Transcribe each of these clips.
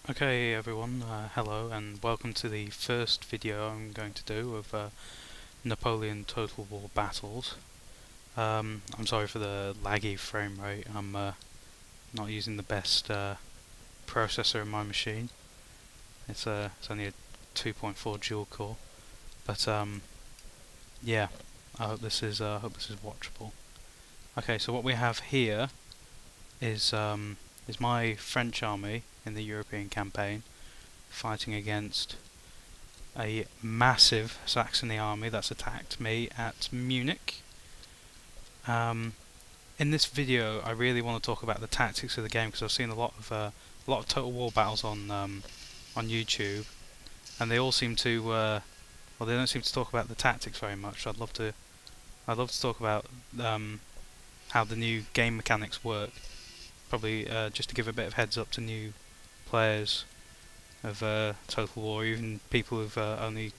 Okay everyone, hello and welcome to the first video I'm going to do of Napoleon Total War battles. I'm sorry for the laggy frame rate. I'm not using the best processor in my machine. It's only a 2.4 dual core, but yeah, I hope this is watchable. Okay, so what we have here is my French army in the European campaign fighting against a massive Saxony army that's attacked me at Munich. In this video I really want to talk about the tactics of the game because I've seen a lot of Total War battles on YouTube, and they all seem to well, they don't seem to talk about the tactics very much. I'd love to talk about how the new game mechanics work. Probably just to give a bit of heads up to new players of Total War, even people who've only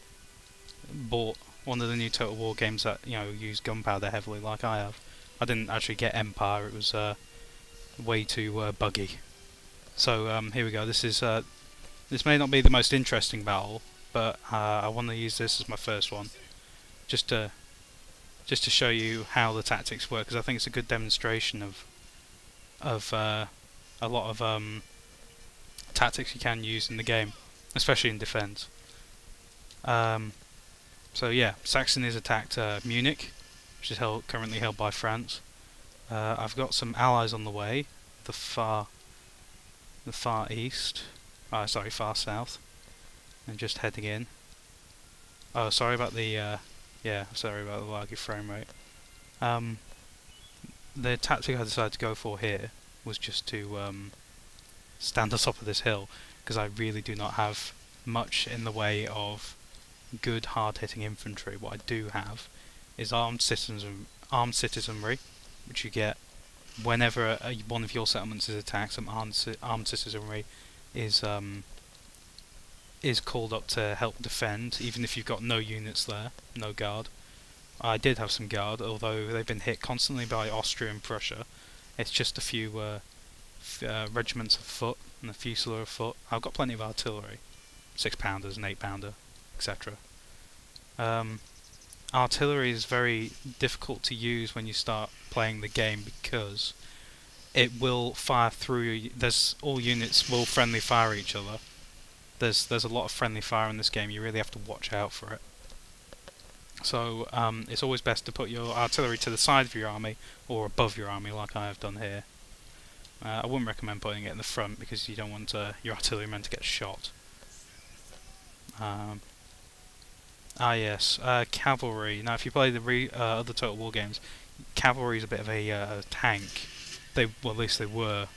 bought one of the new Total War games that use gunpowder heavily, like I have. I didn't actually get Empire; it was way too buggy. So here we go. This may not be the most interesting battle, but I want to use this as my first one, just to show you how the tactics work, because I think it's a good demonstration of a lot of tactics you can use in the game, especially in defense. So yeah, Saxony has attacked Munich, which is currently held by France. I've got some allies on the way, the far east, sorry, far south, and just heading in. Oh, sorry about the sorry about the laggy frame rate. The tactic I decided to go for here was just to stand on top of this hill, because I really do not have much in the way of good hard-hitting infantry. What I do have is armed citizenry, which you get whenever one of your settlements is attacked. Some armed citizenry is called up to help defend, even if you've got no units there, no guard. I did have some guard, although they've been hit constantly by Austria and Prussia. It's just a few regiments of foot and a fusilier of foot. I've got plenty of artillery, 6-pounders and 8-pounder, etc. Artillery is very difficult to use when you start playing the game because it will fire through. All units will friendly fire each other. There's a lot of friendly fire in this game. You really have to watch out for it. So it's always best to put your artillery to the side of your army or above your army, like I have done here. I wouldn't recommend putting it in the front because you don't want your artillerymen to get shot. Yes, cavalry. Now, if you play the other Total War games, cavalry is a bit of a tank. Well, at least they were.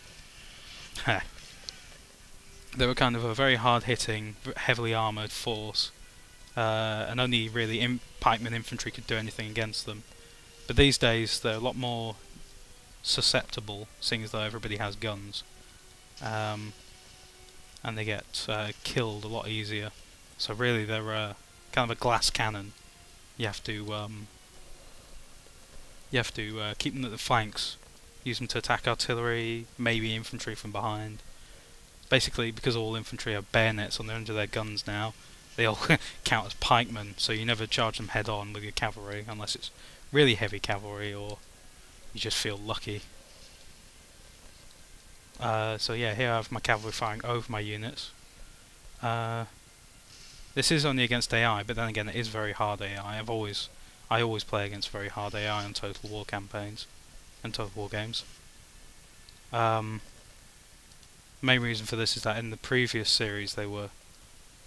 They were kind of a very hard-hitting, heavily armoured force. And only really pikeman infantry could do anything against them. But these days they're a lot more susceptible, seeing as though everybody has guns, and they get killed a lot easier. So really they're kind of a glass cannon. You have to keep them at the flanks, use them to attack artillery, maybe infantry from behind. Basically, because all infantry have bayonets on the end of their guns now, they all count as pikemen, so you never charge them head on with your cavalry unless it's really heavy cavalry or you just feel lucky. So yeah, here I have my cavalry firing over my units. This is only against AI, but then again it is very hard AI. I always play against very hard AI on Total War campaigns and Total War games. Main reason for this is that in the previous series they were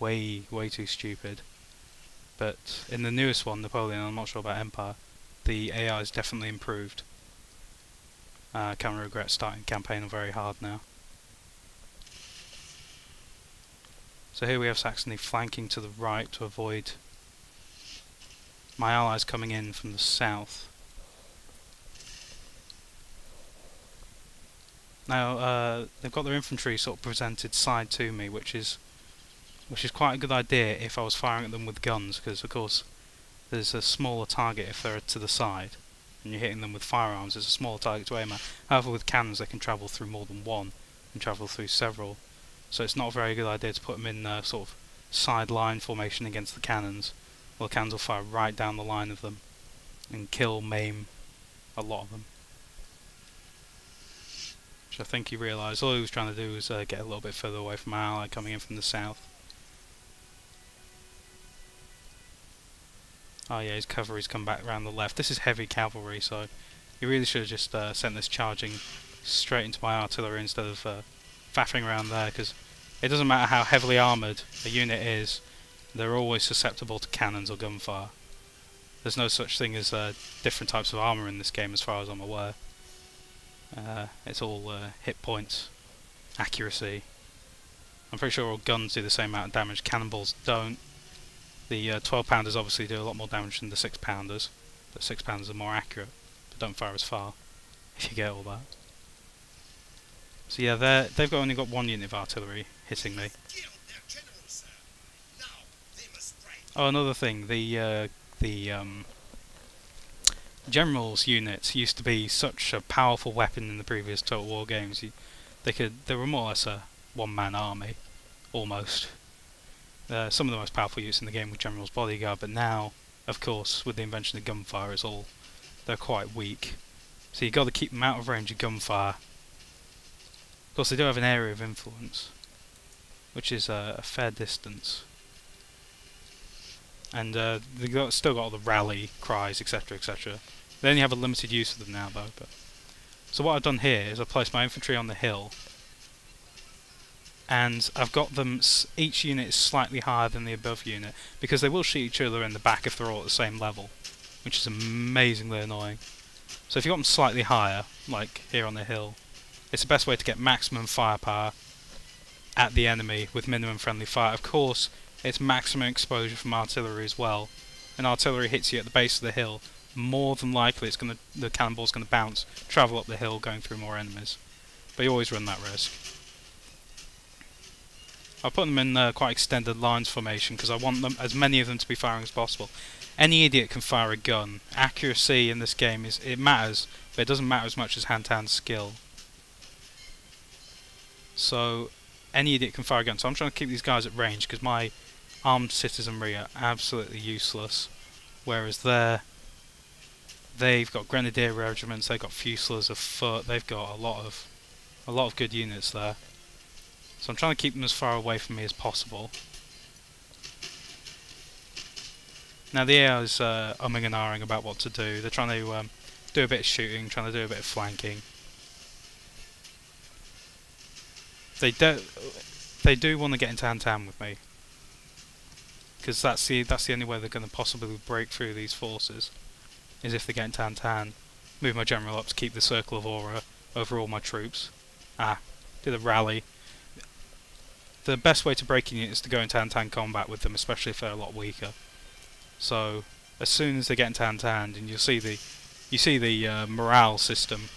way too stupid, but in the newest one, Napoleon, I'm not sure about Empire, the AI is definitely improved. I can't regret starting the campaign on very hard now. So here we have Saxony flanking to the right to avoid my allies coming in from the south. Now they've got their infantry sort of presented side to me, which is quite a good idea if I was firing at them with guns, because of course there's a smaller target if they're to the side and you're hitting them with firearms. There's a smaller target to aim at. However, with cannons they can travel through more than one and travel through several, so it's not a very good idea to put them in sort of side line formation against the cannons. Well, the cannons will fire right down the line of them and kill, maim a lot of them. Which I think he realised all he was trying to do was get a little bit further away from our ally coming in from the south. Oh yeah, his cavalry's come back around the left. This is heavy cavalry, so he really should have just sent this charging straight into my artillery instead of faffing around there, because it doesn't matter how heavily armoured a unit is, they're always susceptible to cannons or gunfire. There's no such thing as different types of armour in this game as far as I'm aware. It's all hit points, accuracy. I'm pretty sure all guns do the same amount of damage, cannonballs don't. The 12 pounders obviously do a lot more damage than the 6 pounders, but 6 pounders are more accurate, but don't fire as far, if you get all that. So yeah, they've only got one unit of artillery hitting me. Oh, another thing, the generals units used to be such a powerful weapon in the previous Total War games. They were more or less a one-man army, almost. Some of the most powerful units in the game were General's Bodyguard, but now, of course, with the invention of gunfire, they're quite weak. So you've got to keep them out of range of gunfire. Of course, they do have an area of influence, which is a fair distance. And they've still got all the rally cries, etc., etc. They only have a limited use of them now, though. So what I've done here is I've placed my infantry on the hill, and I've got them, each unit is slightly higher than the above unit, because they will shoot each other in the back if they're all at the same level, which is amazingly annoying. So if you've got them slightly higher, like here on the hill, it's the best way to get maximum firepower at the enemy with minimum friendly fire. Of course, it's maximum exposure from artillery as well. When artillery hits you at the base of the hill, more than likely the cannonball's going to bounce, travel up the hill, going through more enemies. But you always run that risk. I'll put them in quite extended lines formation because I want them, as many of them, to be firing as possible. Any idiot can fire a gun. Accuracy in this game it matters, but it doesn't matter as much as hand-to-hand skill. So any idiot can fire a gun. So I'm trying to keep these guys at range because my armed citizenry are absolutely useless. Whereas they've got grenadier regiments, they've got fusiliers of foot, they've got a lot of good units there. So I'm trying to keep them as far away from me as possible. Now the AI is umming and ahhing about what to do. They're trying to do a bit of shooting, trying to do a bit of flanking. They do want to get into hand-to-hand with me, because that's the only way they're going to possibly break through these forces, is if they get into hand-to-hand. Move my general up to keep the circle of aura over all my troops. Do the rally. The best way to break in it is to go into hand-to-hand combat with them, especially if they're a lot weaker. So as soon as they get into hand-to-hand, and you see the morale system,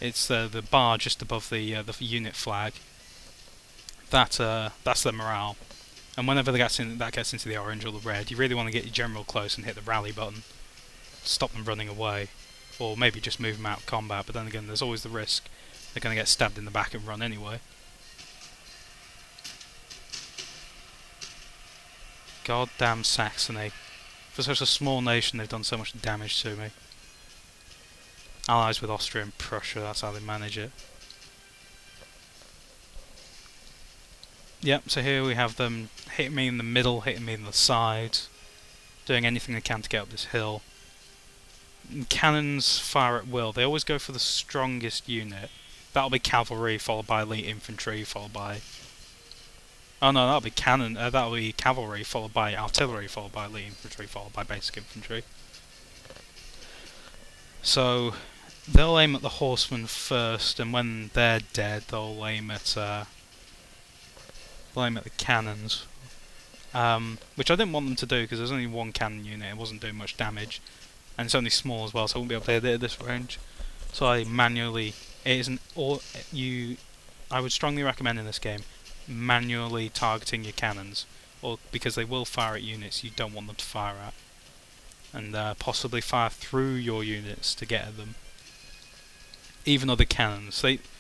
it's the bar just above the unit flag. That's their morale. And whenever that gets into the orange or the red, you really want to get your general close and hit the rally button, stop them running away, or maybe just move them out of combat. But then again, there's always the risk they're going to get stabbed in the back and run anyway. Goddamn Saxony. For such a small nation, they've done so much damage to me. Allies with Austria and Prussia, that's how they manage it. Yep, so here we have them hitting me in the middle, hitting me in the sides, doing anything they can to get up this hill. And cannons fire at will. They always go for the strongest unit. That'll be cavalry, followed by elite infantry, followed by... Oh no, that'll be that'll be cavalry, followed by artillery, followed by elite infantry, followed by basic infantry. So they'll aim at the horsemen first, and when they're dead, they'll aim at the cannons. Which I didn't want them to do because there's only one cannon unit, it wasn't doing much damage, and it's only small as well, so I won't be able to hit it at this range. So I manually, I would strongly recommend in this game manually targeting your cannons, because they will fire at units you don't want them to fire at, and possibly fire through your units to get at them. Even other cannons,